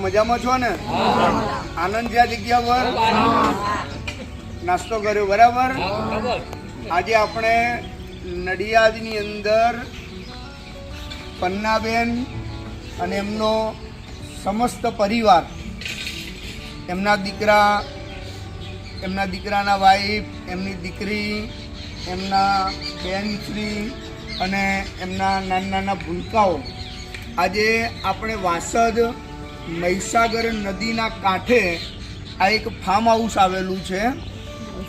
મજામાં છો ને? આનંદ છે આ જગ્યા પર? નાસ્તો કર્યો બરાબર? આજે આપણે નડિયાદની અંદર પન્નાબેન અને એમનો સમસ્ત પરિવાર, એમના દીકરા, એમના દીકરાના વાઈફ, એમની દીકરી, એમના બેનશ્રી અને એમના નાના નાના ભૂલકાઓ આજે આપણે વાસદ મહીસાગર નદીના કાંઠે આ એક ફાર્મ હાઉસ આવેલું છે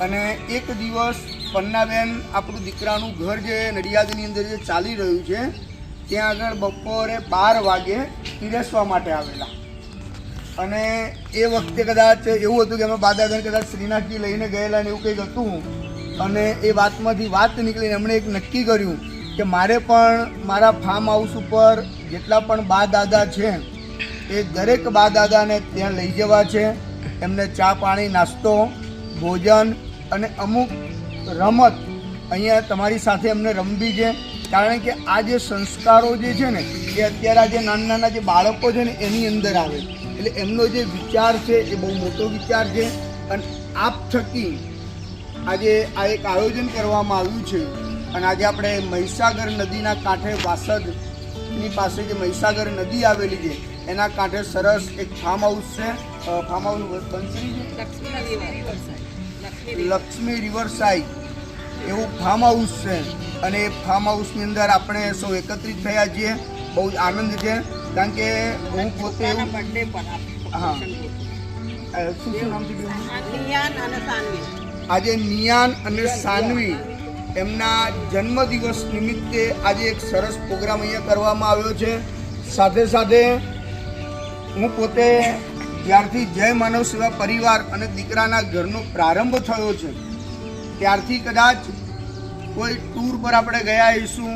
અને એક દિવસ પન્નાબેન આપણું દીકરાનું ઘર જે નડિયાદની અંદર જે ચાલી રહ્યું છે ત્યાં આગળ બપોરે 12 વાગે પીરસવા માટે આવેલા અને એ વખતે કદાચ એવું હતું કે અમે બાદાગણ કદાચ શ્રીનાથજી લઈને ગયેલા ને એવું કંઈક હતું અને એ વાતમાંથી વાત નીકળીને એમણે એક નક્કી કર્યું કે મારે પણ મારા ફાર્મ હાઉસ ઉપર જેટલા પણ બા દાદા છે એ દરેક બા દાદાને ત્યાં લઈ જવા છે, એમને ચા પાણી નાસ્તો ભોજન અને અમુક રમત અહીંયા તમારી સાથે એમને રમવી છે, કારણ કે આ જે સંસ્કારો જે છે ને એ અત્યારે આ જે નાના નાના જે બાળકો છે ને એની અંદર આવે, એટલે એમનો જે વિચાર છે એ બહુ મોટો વિચાર છે અને આપ થકી આજે આ એક આયોજન કરવામાં આવ્યું છે અને આજે આપણે મહીસાગર નદીના કાંઠે વાસદની પાસે જે મહીસાગર નદી આવેલી છે એના કાંઠે સરસ એક ફાર્મ હાઉસ છે. ફાર્મ હાઉસ બંસરી છે, લક્ષ્મી રિવર સાઇડ એવું ફાર્મ હાઉસ છે અને એ ફાર્મ હાઉસની અંદર આપણે સૌ એકત્રિત થયા છીએ. બહુ જ આનંદ છે કારણ કે હું પોતે એવું હા શું નામ છે આજે નિયાન અને સાનવી એમના જન્મદિવસ નિમિત્તે આજે એક સરસ પ્રોગ્રામ અહીંયા કરવામાં આવ્યો છે. સાથે સાથે હું પોતે જ્યારથી જય માનવ સેવા પરિવાર અને દીકરાના ઘરનો પ્રારંભ થયો છે ત્યારથી કદાચ કોઈ ટૂર પર આપણે ગયા હઈશું,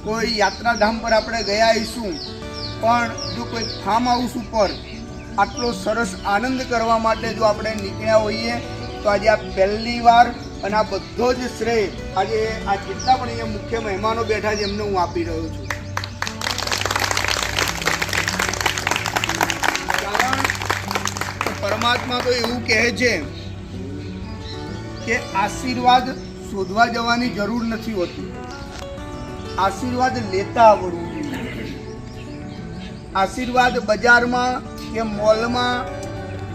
કોઈ યાત્રાધામ પર આપણે ગયા હઈશું, પણ જો કોઈ ફાર્મ હાઉસ ઉપર આટલો સરસ આનંદ કરવા માટે જો આપણે નીકળ્યા હોઈએ તો આજે આ પહેલી વાર અને આ બધો જ શ્રેય આજે આ જેટલા પણ અહીંયા મુખ્ય મહેમાનો બેઠા છે એમને હું આપી રહ્યો છું. કારણ પરમાત્મા તો એવું કહે છે કે આશીર્વાદ શોધવા જવાની જરૂર નથી હોતી, આશીર્વાદ લેતા આવડવું જોઈએ. આશીર્વાદ બજારમાં કે મોલમાં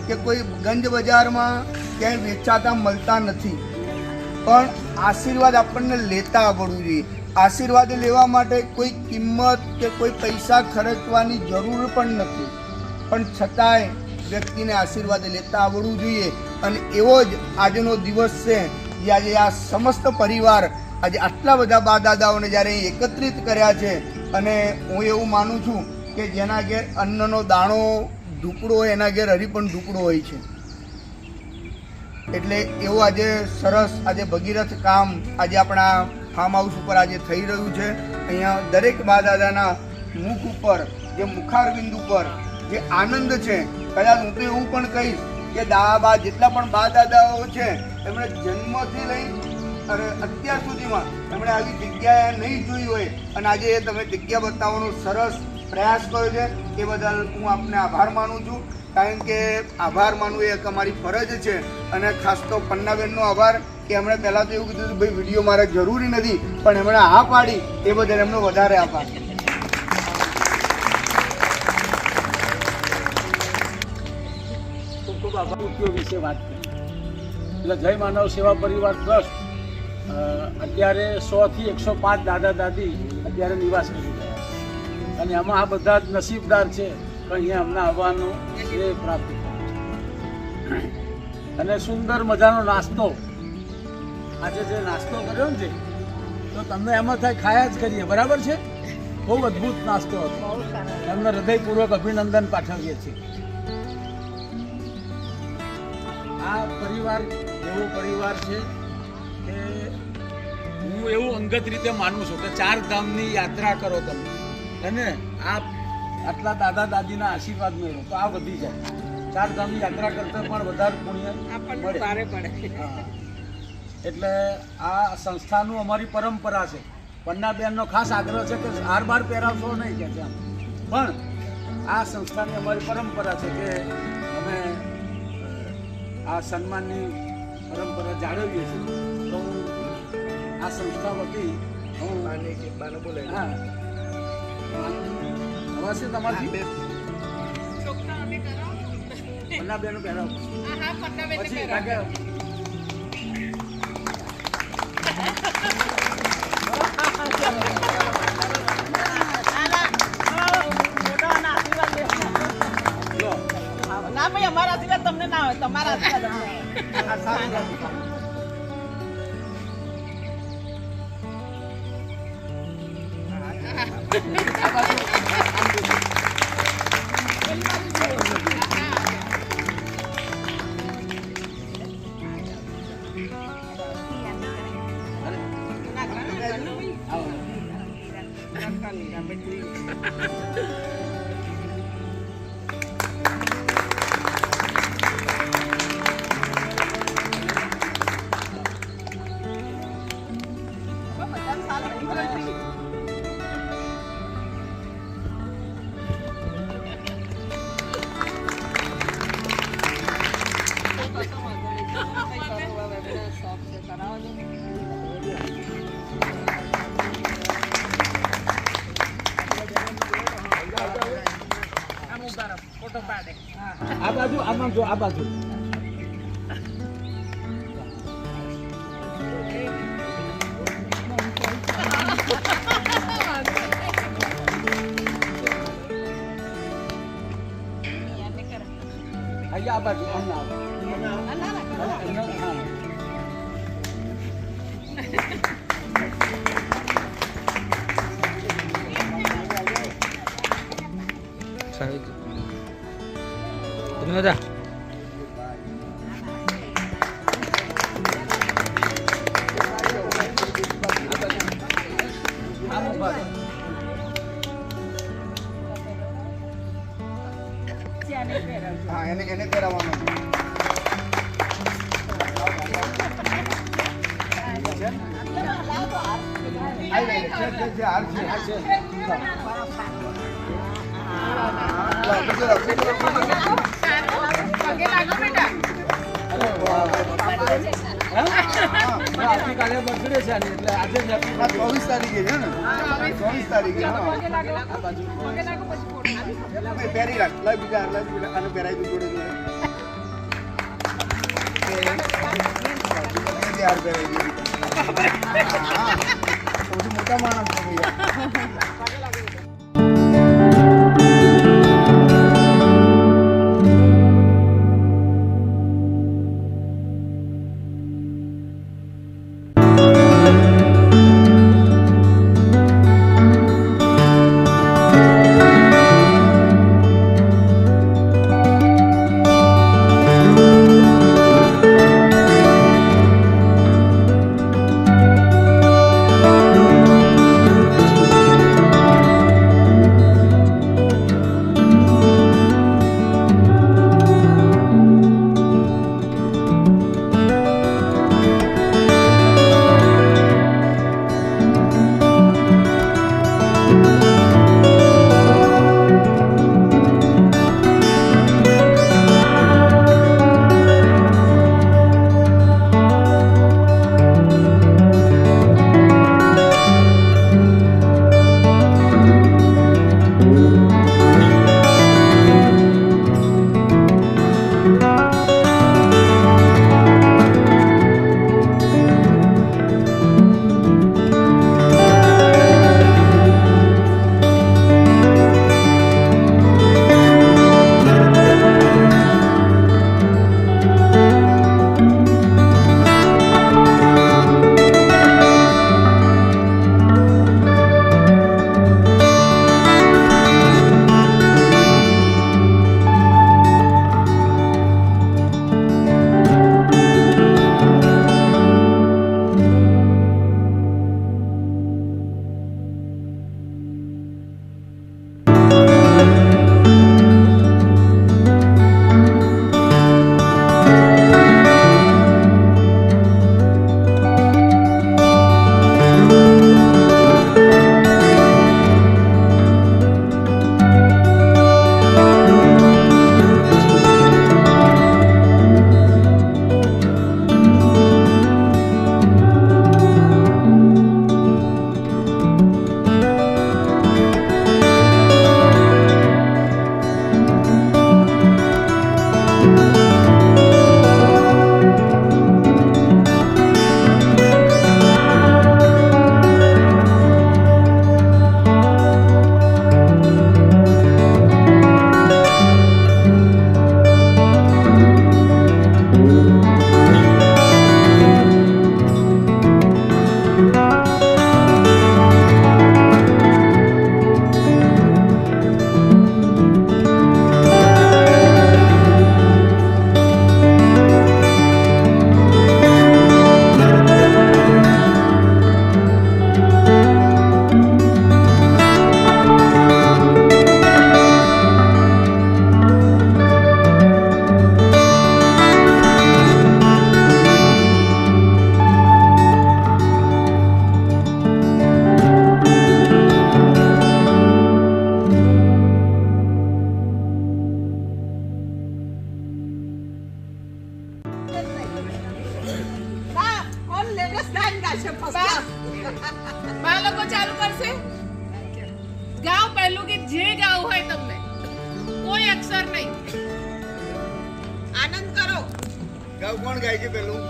કે કોઈ ગંજ બજારમાં ક્યાંય વેચાતા મળતા નથી, પણ આશીર્વાદ આપણને લેતા આવડવું જોઈએ. આશીર્વાદ લેવા માટે કોઈ કિંમત કે કોઈ પૈસા ખર્ચવાની જરૂર પણ નથી, પણ છતાંય વ્યક્તિને આશીર્વાદ લેતા આવડવું જોઈએ. અને એવો જ આજનો દિવસ છે જે આજે આ સમસ્ત પરિવાર આજે આટલા બધા બા દાદાઓને જ્યારે એકત્રિત કર્યા છે અને હું એવું માનું છું કે જેના ઘેર અન્નનો દાણો ઢુકડો હોય એના ઘેર હરી પણ ઢુકડો હોય છે. એટલે એવું આજે સરસ આજે ભગીરથ કામ આજે આપણા ફાર્મ હાઉસ ઉપર આજે થઈ રહ્યું છે. અહીંયા દરેક બા દાદાના મુખ ઉપર જે મુખારબિંદ ઉપર જે આનંદ છે, કદાચ હું તો એવું પણ કહીશ કે બા જેટલા પણ બા દાદાઓ છે એમણે જન્મથી લઈ અને અત્યાર સુધીમાં એમણે આવી જગ્યાએ નહીં જોઈ હોય અને આજે તમે જગ્યા બતાવવાનો સરસ પ્રયાસ કર્યો છે એ બદલ હું આપને આભાર માનું છું. કારણ કે આભાર માનવું એ એક અમારી ફરજ છે અને ખાસ તો પન્નાબેનનો આભાર કે એમણે પહેલાં તો એવું કીધું ભાઈ વિડીયો મારે જરૂરી નથી, પણ એમણે હા પાડી એ બદલ એમનો વધારે આભાર. ખૂબ ખૂબ આભાર. ઉપયોગ વિશે વાત કરી એટલે જય માનવ સેવા પરિવાર ટ્રસ્ટ અત્યારે 100 થી 105 દાદા દાદી અત્યારે નિવાસ કરી રહ્યા છે અને એમાં આ બધા જ નસીબદાર છે કે અહીંયા અમને આવવાનું શ્રેય પ્રાપ્ત અને સુંદર મજાનો નાસ્તો આજે જે નાસ્તો કર્યો ને તો તમને એમાં થાય ખાયા જ કરીએ, બરાબર છે? બહુ અદ્ભુત નાસ્તો હતો, એમને હૃદયપૂર્વક અભિનંદન પાઠવીએ છીએ. આ પરિવાર એવો પરિવાર છે કે હું એવું અંગત રીતે માનું છું કે 4 ધામની યાત્રા કરો તમે અને આ આટલા દાદા દાદીના આશીર્વાદ મેળવો તો આ વધી જાય. 4 ધામની યાત્રા કરતા પણ વધારે પુણ્ય મળે. એટલે આ સંસ્થાનું અમારી પરંપરા છે. પન્નાબેનનો ખાસ આગ્રહ છે કે હાર બાર પહેરાવશો નહીં કે પણ આ સંસ્થાની અમારી પરંપરા છે કે અમે આ સન્માનની પરંપરા જાળવીએ છીએ. તો આ સંસ્થા વતી હું હા અવાજ છે તમારી પન્નાબેનો પહેરાવ પછી કારણ કે ના ભાઈ અમારા આશીર્વાદ તમને ના હોય, તમારા આશીર્વાદ ફોટો પાડે. આ બાજુ આમાં જો આ બાજુ અહીંયા આ બાજુ તમે હતા હા એને કરાવવાનું આવતીકાલે બર્થડે છે એટલે આજે 24 તારીખે છે ને 24 તારીખે પહેરી રાખ લાવ બીજા આને પહેરાવી દઉં જોડે જોડે યાર પહેરાવી દીધી સૌથી મોટા માણસ છે ભૈયા બાળકો ચાલુ કરશે. ગાઓ પહેલું ગીત, જે ગાવું હોય તમને, કોઈ અક્ષર નહીં. આનંદ કરો. ગાવ કોણ ગાય છે પેલું?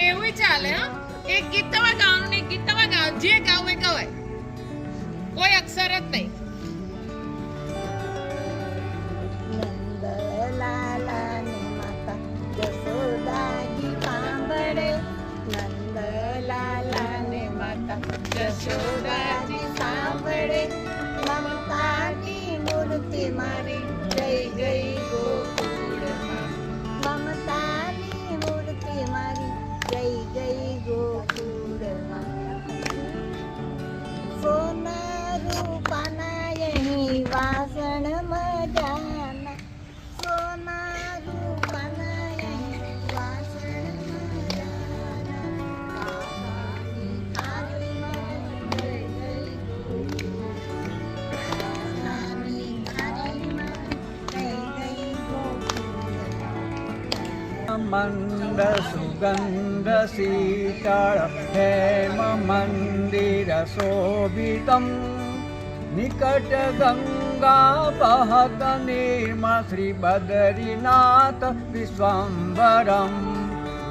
એવું ચાલે. હા, એક ગીત તમે ગાવાનું ને એક ગીત તમે ગાઓ, જે ગાવું એ ગવાય, કોઈ અક્ષર જ નહીં. નંદલાલાને માતા જશોદાજી સાંભળે, નંદલાલાને માતા જશોદાજી સાંભળે, મમતાની મૂર્તિ મારી જઈ ગઈ ગોકુળમાં, મમતાની મૂર્તિ મારી જઈ ગઈ ગોકુળમાં, સોના રૂપાના યહી વાસણ મજાના, સોના રૂપાના યહી વાસણ મજાના, કાકાની થાળીમાં જઈ ગઈ કાકાની થાળીમાં જઈ ગઈ ગોકુળમાં. મંદ સુગંધ શીતળ હેમ મંદિર શોભિતમ નિકટ ગંગા બહત નિર્મળ શ્રી બદ્રીનાથ વિશ્વંભરમ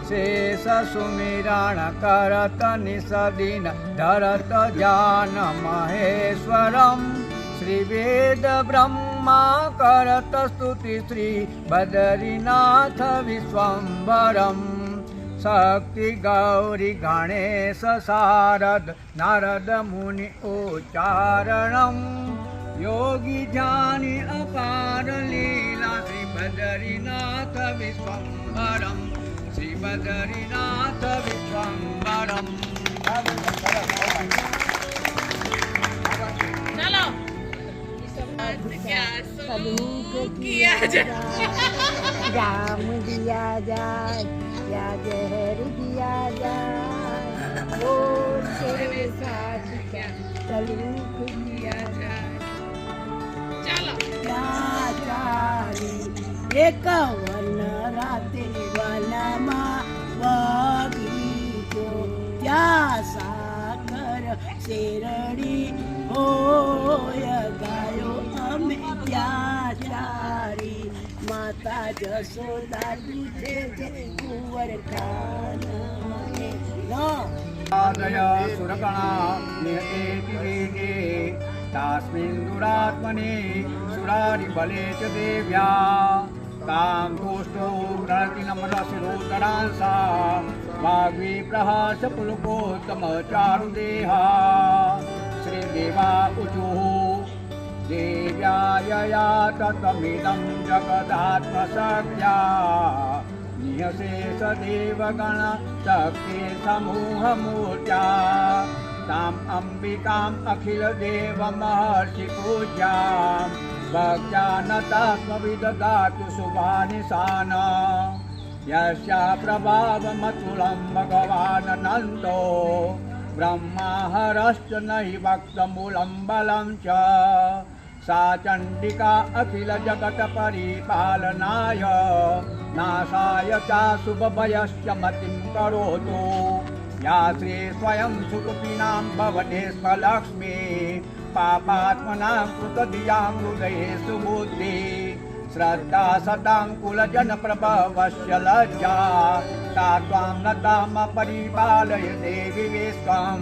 શેષ સુમિરણ કરત નિષદિન ધરત જ્ઞાન મહેશ્વરમ શ્રી વેદ બ્રહ્મા કરત સ્તુતિ શ્રી બદ્રીનાથ વિશ્વંભરમ શક્તિ ગૌરી ગણેશ શારદ નારદ મુનિ ઉચ્ચારણમ યોગી જાની અપાર લીલા શ્રી બદ્રીનાથ વિશ્વંભરમ શ્રી બદ્રીનાથ વિશ્વંભરમ. ચાલો. किया जाए, राम दिया जाए या जहर दिया जाए, वो तेरे साथ क्या सलूक किया जाए. ચાલો. चाचारी एक वन राते वनमा बगीचो, ત્યાં સાકર શેરડી હોય ગાયો અમે ત્યાં ચારી, માતા જશોદા પૂછે છે કુંવર આદય સુરગણા નિહતેતિ વેગે તાસ્મિન દુરાત્મને સુરારી બલે ચ દેવ્યા કામ દોષ્ટો ગણતિ નમ્ર શિરોદરાંસા વાગ્વી પ્રહાસ પુલકોત્તમ ચારુદેહા શ્રી દેવા ઉચુઃ દેવ્યાયયા તતમિદં જગદાત્મશક્ત્યા નિહશેષ દેવગણ શક્તિ સમૂહ મૂર્ત્યા તામ અંબિકામ અખિલ દેવ મહર્ષિ પૂજ્યામ ભક્ત્યાનતાસ્મવિદધાતુ શુભાનિશાન યસ્યા પ્રભાવમતુલં ભગવાન નંદો બ્રહ્માહરશ્ચ નહિ ભક્તમૂલં બલં ચ सा चंडिका अखिल जगत परिपालनाय नाशाय चाशुभभयश्च मतिं करोतु या श्री स्वयं सुकृतीनां भवते स्वलक्ष्मी पापात्मनां कृतधियां हृदये सुबुद्धि श्रद्धा सतां कुलजनप्रभवस्य लज्जा तात्वां नताम परिपालय देवी विश्वं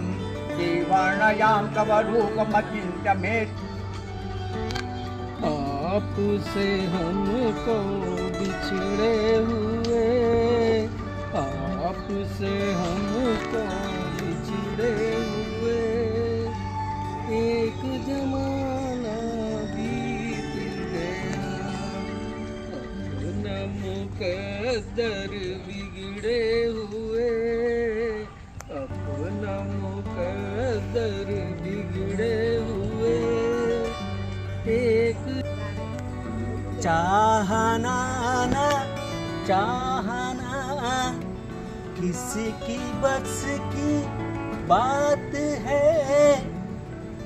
जीवर्णयां तव रूपमचिन्त्य मे आपसे हमको बिछड़े हुए, आपसे हमको बिछड़े हुए, एक जमाना बीत गया, मुकद्दर बिगड़े हुए, अपना मुकद्दर बिगड़े हुए। एक चाहना ना चाहना किसी की बस की बात है,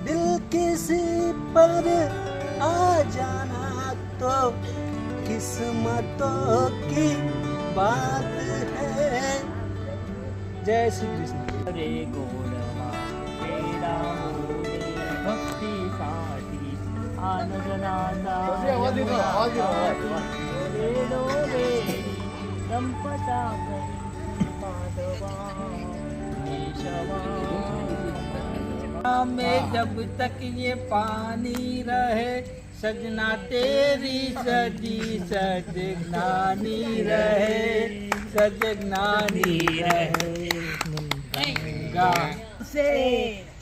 दिल किसी पर आ जाना तो किस्मतों की बात है। जय श्री कृष्ण। रे गोरमा तेरा मोरे भक्ति साथी आनंद नादा वेणो वेणी संपदा करी माधवा केशवा। में जब तक ये पानी रहे, सजना तेरी सजी सजनानी रहे, सजनानी रहे। गंगा से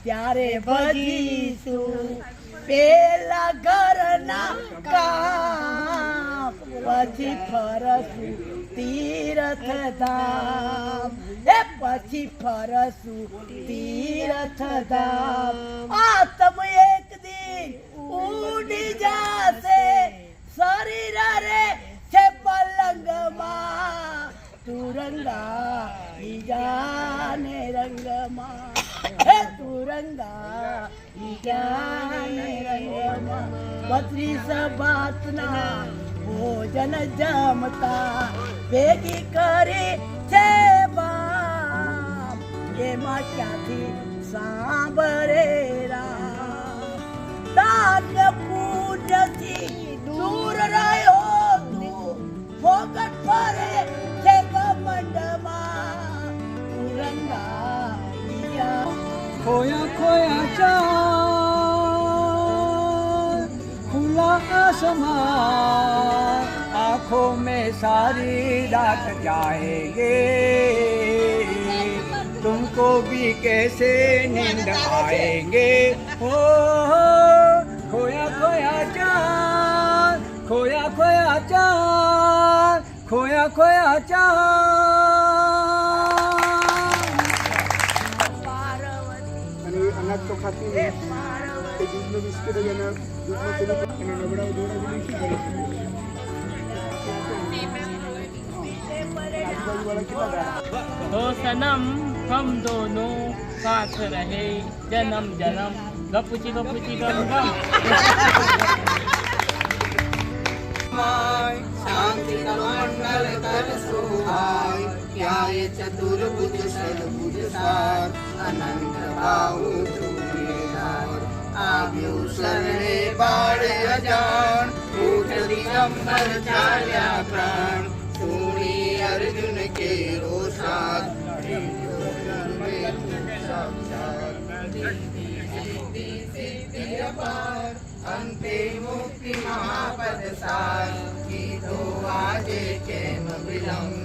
प्यारे भजीसु पेला घરના કામ, પછી ફરસું તીર્થ ધામ, એ પછી ફરસું તીર્થ ધામ। આત્મ એક દિન ઉડી જાશે, શરીર રે છે પલંગમાં, તુરંગા ઈજાને રંગમાં, હે તુરંગા ઈજાને રંગમાં। 32 ભાતના ભોજન જમતા ભેગી કરી છે બાપ, એમાં ક્યાંથી સાંભળે રામ। દાન્ય પુણ્યથી દૂર રહ્યો તું, ફોકટ ફરે છે કમંડમાં, તુરંગા ઈજા। खोया खोया चाँद, खुला आसमां, आँखों में सारी रात जाएंगे, तुमको भी कैसे नींद आएंगे। हो खोया खोया चाँद, खोया खोया चाँद, खोया खोया चाँद। અને એ અનાજ તો ખાતી નહીં, એ દૂધનું બિસ્કિટ જ એના દૂધમાં પેલું એને નબળાવ દોડાવીને શું કરે છે? આજુબાજુવાળા કેટલા ગાળા? तो सनम हम दोनों साथ रहे जन्म जन्म, गपुची गपुची गम गम। શાંતિનો મંડળ કર સુહાય, ક્યાંય ચતુર્ભુજ સદભુજ સાર, અનંત બાહુ ધ્રુવીધાર, આવ્યું શરણે બાળ અજાણ, ઉઠ દિગંબર ચાલ્યા પ્રાણ, સુણી અર્જુન કેરો સાથ, અંતે મુક્તિ મહાપદ સાર, કીધો આજે કેમ વિલંબ,